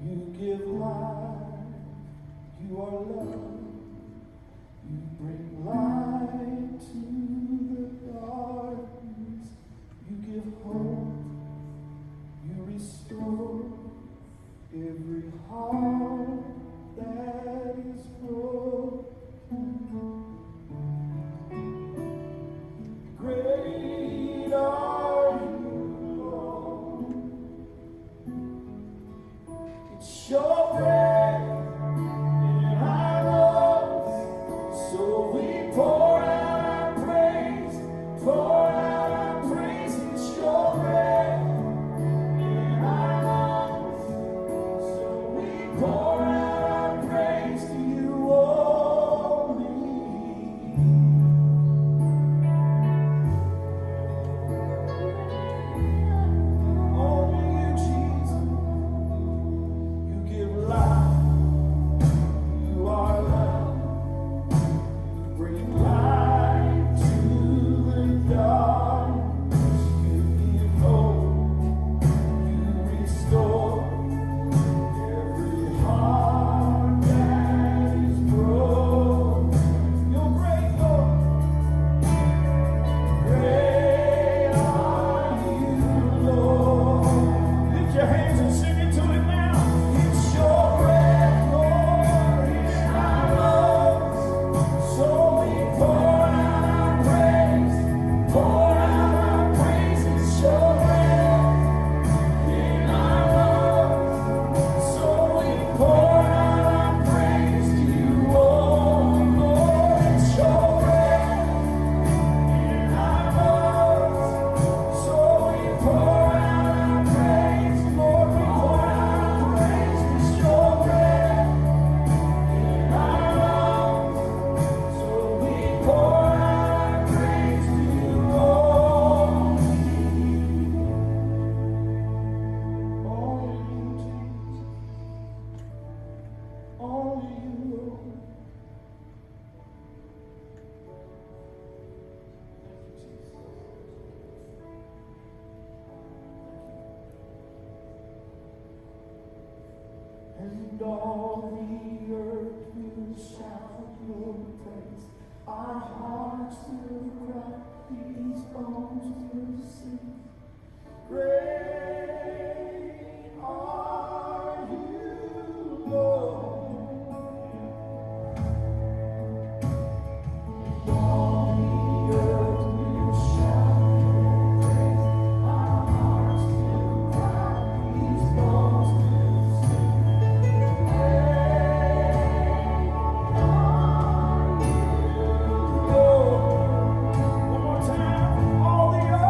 You give life, you are love. You bring light to the darkness. You give hope, you restore every heart that is broken. Great are you, Lord. It's your breath in our lungs, so we pour out our praise, pour out our praise. It's your breath in our lungs, so we pour out our praise to you only. Only you, Jesus. You give life, you are love. You bring light to the darkness. You give hope, you restore every heart that is broken. You're great, Lord. Great are you, Lord. Lift your hands and sing it to him now. It's your breath, Lord, in our lungs, so we pour out our praise, pour out our praise. It's your breath in our lungs, so we pour out our praise to you, oh Lord. It's your breath in our lungs, so we pour out our praise, Lord. We pour out our praise. It's your breath in our lungs, so we pour out our praise to you only. Only you, Jesus. Only you, Lord. And all the earth will shout your praise. Our hearts will cry, these bones will sing. Great are you, Lord. All the earth will shout your praise. Our hearts will cry, these bones will sing. One more time, all the earth.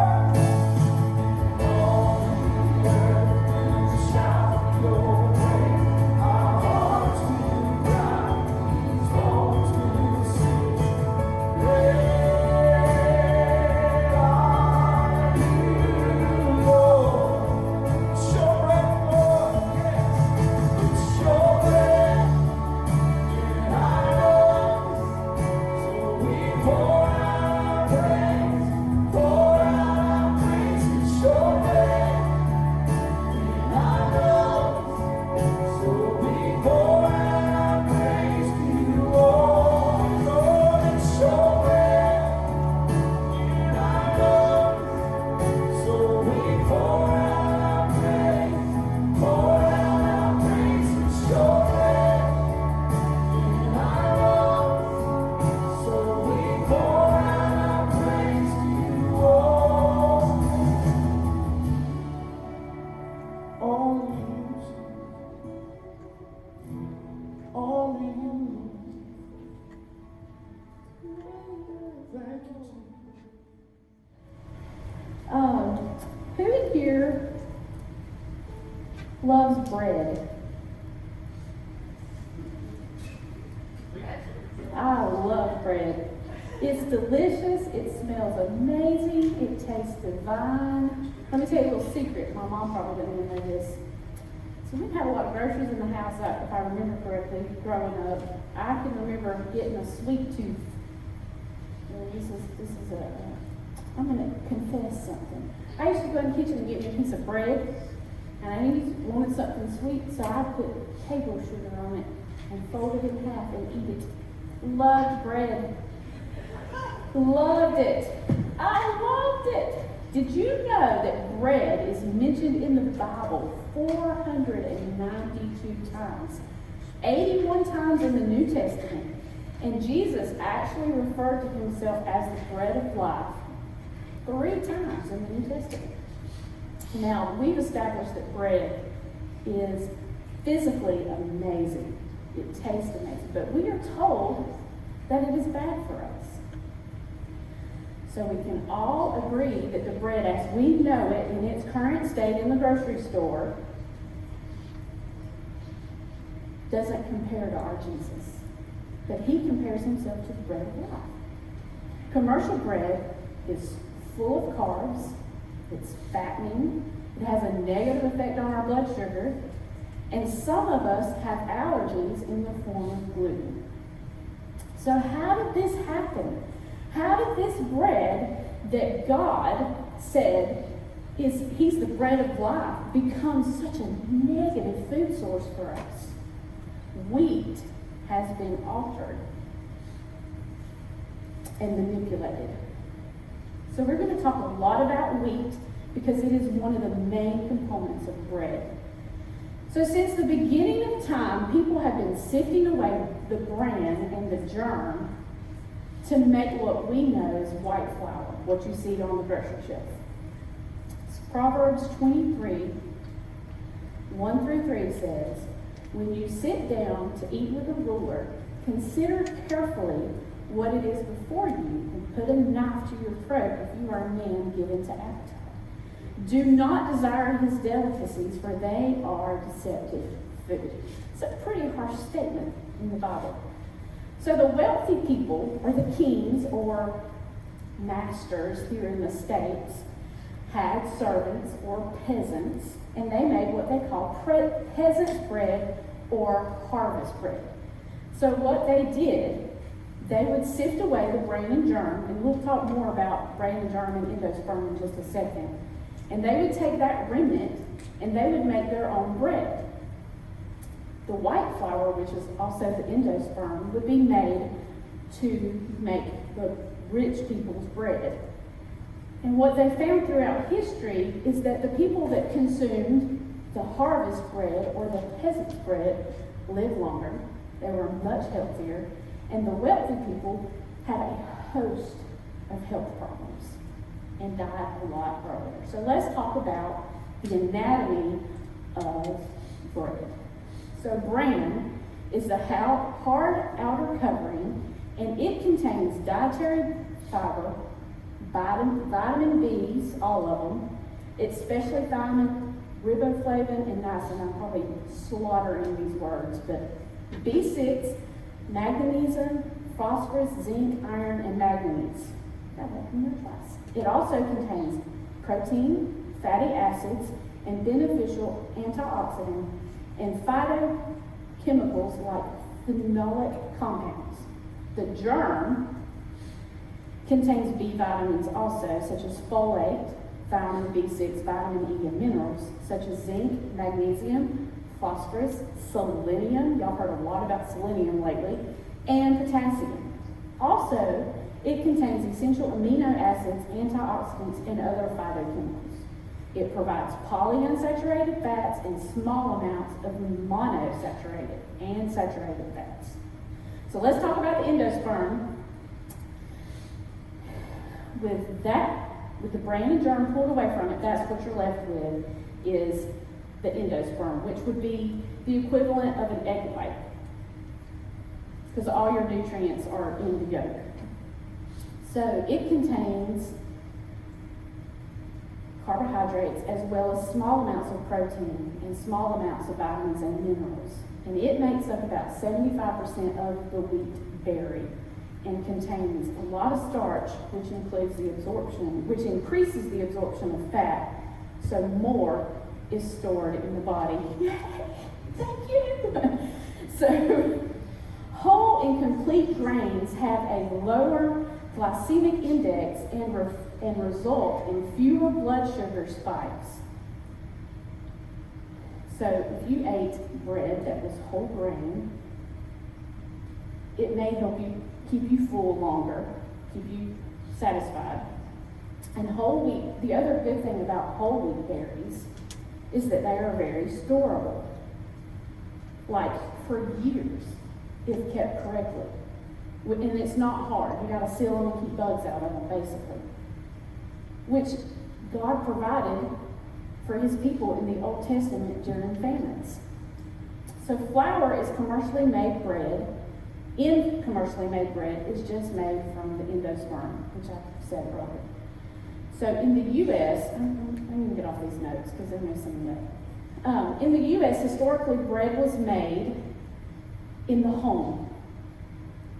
Who here loves bread? I love bread. It's delicious. It smells amazing. It tastes divine. Let me tell you a little secret. My mom probably didn't even know this. So we had a lot of groceries in the house, if I remember correctly, growing up. I can remember getting a sweet tooth. I'm going to confess something. I used to go in the kitchen and get me a piece of bread, and and I wanted something sweet, so I put table sugar on it and fold it in half and eat it. Loved bread. Loved it. I loved it. Did you know that bread is mentioned in the Bible 492 times? 81 times in the New Testament. And Jesus actually referred to himself as the bread of life 3 times in the New Testament. Now, we've established that bread is physically amazing. It tastes amazing. But we are told that it is bad for us. So we can all agree that the bread as we know it in its current state in the grocery store doesn't compare to our Jesus. But he compares himself to the bread of life. Commercial bread is full of carbs, it's fattening, it has a negative effect on our blood sugar, and some of us have allergies in the form of gluten. So how did this happen? How did this bread that God said he's the bread of life become such a negative food source for us? Wheat has been altered and manipulated. So we're going to talk a lot about wheat because it is one of the main components of bread. So since the beginning of time, people have been sifting away the bran and the germ to make what we know as white flour, what you see on the grocery shelf. Proverbs 23, 1-3 says, "When you sit down to eat with a ruler, consider carefully what it is before you, and put a knife to your throat if you are a man given to appetite. Do not desire his delicacies, for they are deceptive food." It's a pretty harsh statement in the Bible. So the wealthy people, or the kings, or masters here in the States, had servants or peasants, and they made what they call peasant bread or harvest bread. So what they did, they would sift away the grain and germ, and we'll talk more about grain and germ and endosperm in just a second. And they would take that remnant and they would make their own bread. The white flour, which is also the endosperm, would be made to make the rich people's bread. And what they found throughout history is that the people that consumed the harvest bread or the peasant's bread lived longer, they were much healthier, and the wealthy people had a host of health problems and died a lot earlier. So let's talk about the anatomy of bread. So bran is the hard outer covering, and it contains dietary fiber, vitamin B's, all of them. It's specially vitamin, riboflavin, and niacin. I'm probably slaughtering these words, but B6, magnesium, phosphorus, zinc, iron, and manganese. Got that from your class. It also contains protein, fatty acids, and beneficial antioxidants, and phytochemicals like phenolic compounds. The germ contains B vitamins also, such as folate, vitamin B6, vitamin E, and minerals, such as zinc, magnesium, phosphorus, selenium, y'all heard a lot about selenium lately, and potassium. Also, it contains essential amino acids, antioxidants, and other phytochemicals. It provides polyunsaturated fats and small amounts of monosaturated and saturated fats. So let's talk about the endosperm. With the bran and germ pulled away from it, that's what you're left with, is the endosperm, which would be the equivalent of an egg white, because all your nutrients are in the yolk. So it contains carbohydrates as well as small amounts of protein and small amounts of vitamins and minerals. And it makes up about 75% of the wheat berry and contains a lot of starch, which increases the absorption of fat, so more is stored in the body. Thank you. So whole and complete grains have a lower glycemic index and result in fewer blood sugar spikes. So if you ate bread that was whole grain, it may help you keep you full longer, keep you satisfied. And whole wheat, the other good thing about whole wheat berries is that they are very storable. Like for years, if kept correctly. And it's not hard. You gotta seal them and keep bugs out of them, basically. Which God provided for his people in the Old Testament during famines. So flour is commercially made bread. In commercially made bread is just made from the endosperm, which I said earlier. So in the U.S., I'm going to get off these notes because they're messing me up. In the U.S., historically, bread was made in the home.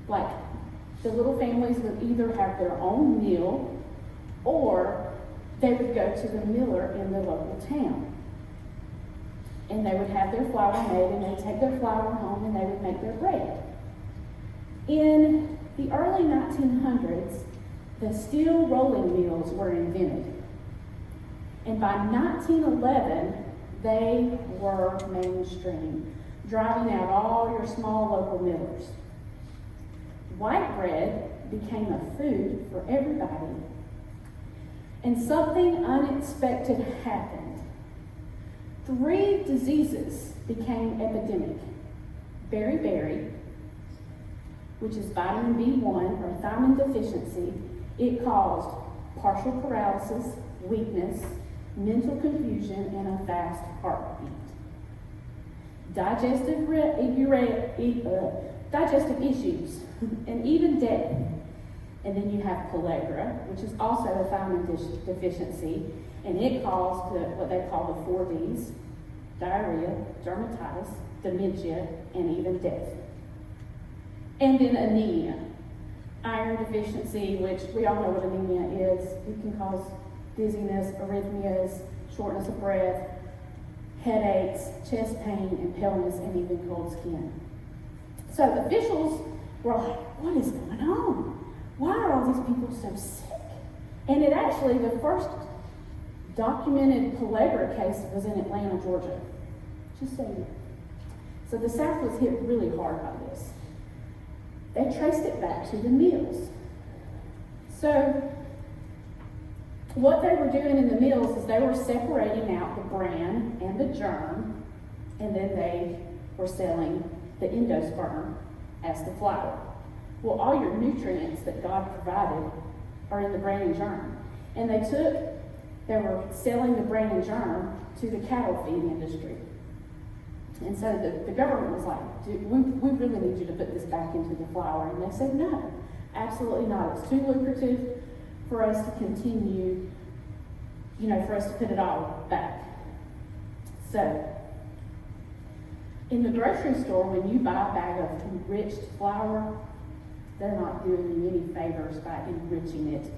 Like, the little families would either have their own mill or they would go to the miller in the local town. And they would have their flour made, and they'd take their flour home and they would make their bread. In the early 1900s, the steel rolling mills were invented. And by 1911, they were mainstream, driving out all your small local millers. White bread became a food for everybody. And something unexpected happened. 3 diseases became epidemic. Beriberi, which is vitamin B1 or thiamine deficiency. It caused partial paralysis, weakness, mental confusion, and a fast heartbeat. Digestive issues, and even death. And then you have pellagra, which is also a thiamine deficiency, and it caused what they call the 4 Ds: diarrhea, dermatitis, dementia, and even death. And then anemia, iron deficiency, which we all know what anemia is. It can cause dizziness, arrhythmias, shortness of breath, headaches, chest pain, and paleness, and even cold skin. So officials were like, what is going on? Why are all these people so sick? And it actually, the first documented pellagra case was in Atlanta, Georgia. Just so you know. So the South was hit really hard by this. They traced it back to the mills. So what they were doing in the mills is they were separating out the bran and the germ, and then they were selling the endosperm as the flour. Well, all your nutrients that God provided are in the bran and germ. And they were selling the bran and germ to the cattle feed industry. And so the government was like, we really need you to put this back into the flour. And they said, no, absolutely not. It's too lucrative for us to continue, for us to put it all back. So, in the grocery store, when you buy a bag of enriched flour, they're not doing you any favors by enriching it.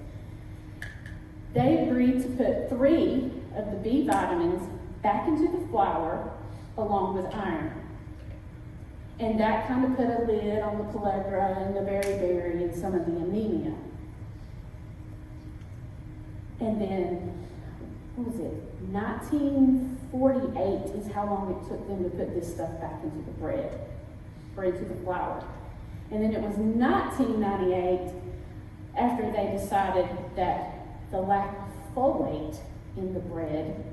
They agreed to put 3 of the B vitamins back into the flour along with iron. And that kind of put a lid on the pellagra and the beriberi and some of the anemia. And then, 1948 is how long it took them to put this stuff back into the bread, or into the flour. And then it was 1998, after they decided that the lack of folate in the bread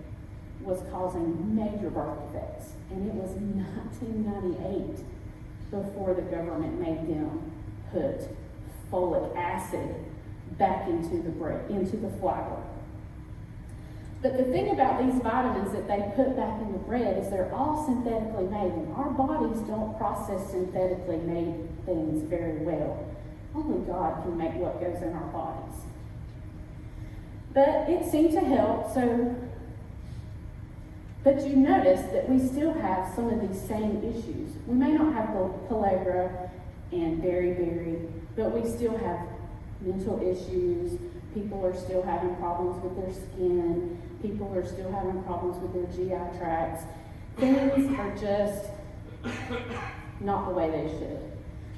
was causing major birth defects. And it was 1998 before the government made them put folic acid back into the bread, into the flour. But the thing about these vitamins that they put back in the bread is they're all synthetically made, and our bodies don't process synthetically made things very well. Only God can make what goes in our bodies. But it seemed to help, but you notice that we still have some of these same issues. We may not have pellagra and beriberi, but we still have mental issues. People are still having problems with their skin. People are still having problems with their GI tracts. Things are just not the way they should.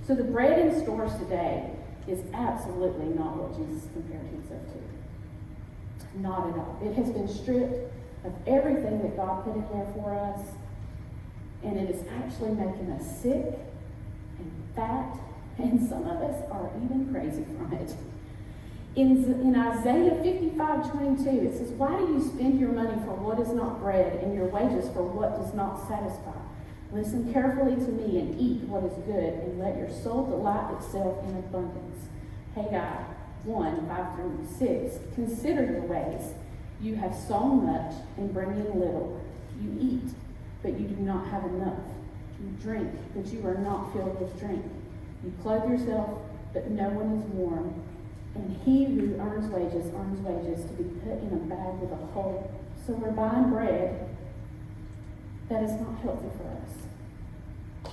So the bread in stores today is absolutely not what Jesus compared himself to. Not at all. It has been stripped of everything that God put in there for us. And it is actually making us sick and fat, and some of us are even crazy from it. In Isaiah 55:22, it says, "Why do you spend your money for what is not bread, and your wages for what does not satisfy? Listen carefully to me and eat what is good, and let your soul delight itself in abundance." Haggai 1:5-6, "Consider your ways. You have sown much and bring in little. You eat, but you do not have enough. You drink, but you are not filled with drink. You clothe yourself, but no one is warm. And he who earns wages to be put in a bag with a hole." So we're buying bread that is not healthy for us.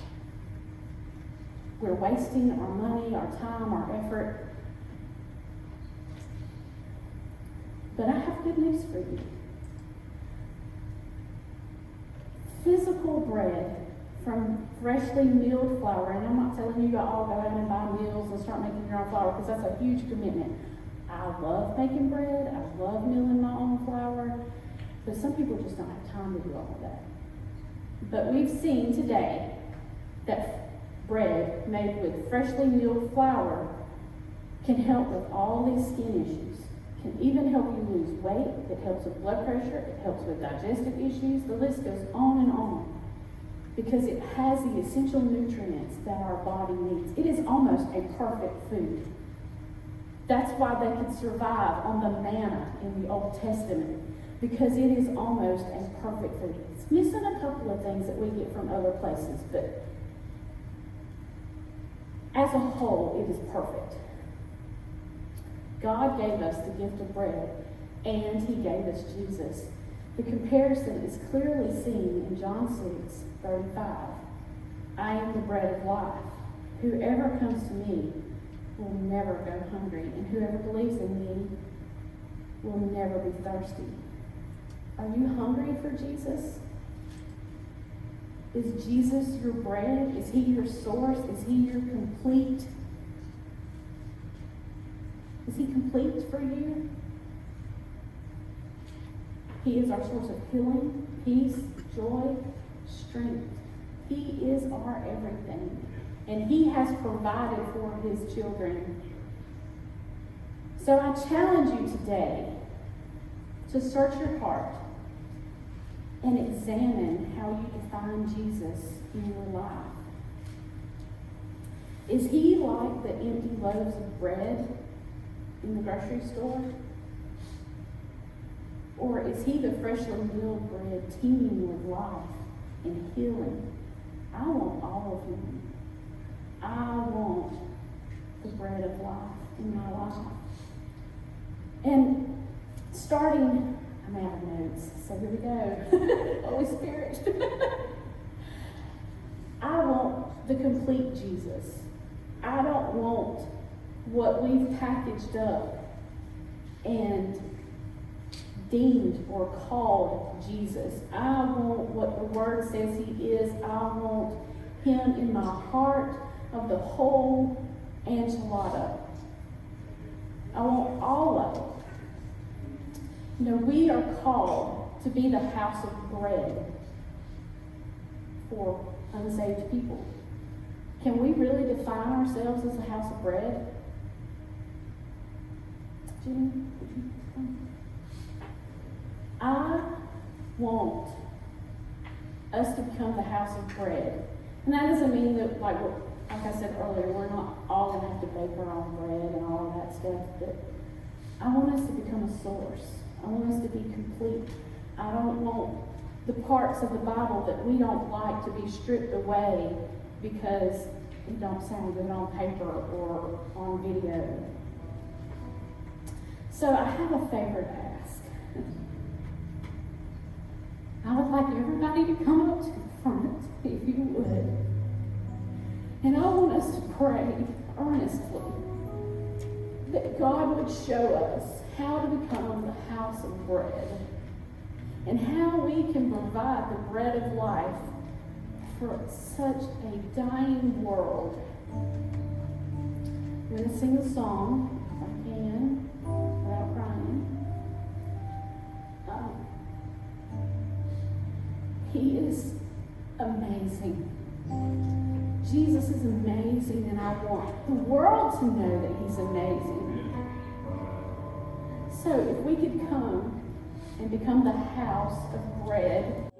We're wasting our money, our time, our effort. But I have good news for you. Physical bread from freshly milled flour, and I'm not telling you to all go out and buy mills and start making your own flour, because that's a huge commitment. I love making bread, I love milling my own flour, but some people just don't have time to do all of that. But we've seen today that bread made with freshly milled flour can help with all these skin issues, can even help you lose weight, it helps with blood pressure, it helps with digestive issues, the list goes on and on. Because it has the essential nutrients that our body needs. It is almost a perfect food. That's why they could survive on the manna in the Old Testament, because it is almost a perfect food. It's missing a couple of things that we get from other places, but as a whole, it is perfect. God gave us the gift of bread, and he gave us Jesus. The comparison is clearly seen in John 6:35. "I am the bread of life. Whoever comes to me will never go hungry, and whoever believes in me will never be thirsty." Are you hungry for Jesus? Is Jesus your bread? Is he your source? Is he your complete? Is he complete for you? He is our source of healing, peace, joy, strength. He is our everything. And he has provided for his children. So I challenge you today to search your heart and examine how you define Jesus in your life. Is he like the empty loaves of bread in the grocery store? Or is he the freshly milled bread teeming with life and healing? I want all of him. I want the bread of life in my life. And starting, I'm out of notes, so here we go. Holy Spirit. I want the complete Jesus. I don't want what we've packaged up and deemed or called Jesus. I want what the Word says he is. I want him in my heart of the whole enchilada. I want all of it. You know, we are called to be the house of bread for unsaved people. Can we really define ourselves as a house of bread? Jenny, would you come? I want us to become the house of bread. And that doesn't mean that, like I said earlier, we're not all going to have to bake our own bread and all of that stuff, but I want us to become a source. I want us to be complete. I don't want the parts of the Bible that we don't like to be stripped away because it don't sound good on paper or on video. So I have a favor to ask. I would like everybody to come up to the front, if you would. And I want us to pray earnestly that God would show us how to become the house of bread and how we can provide the bread of life for such a dying world. We're going to sing a song, if I can, without crying. He is amazing. amazing. Jesus is amazing, and I want the world to know that he's amazing. So if we could come and become the house of bread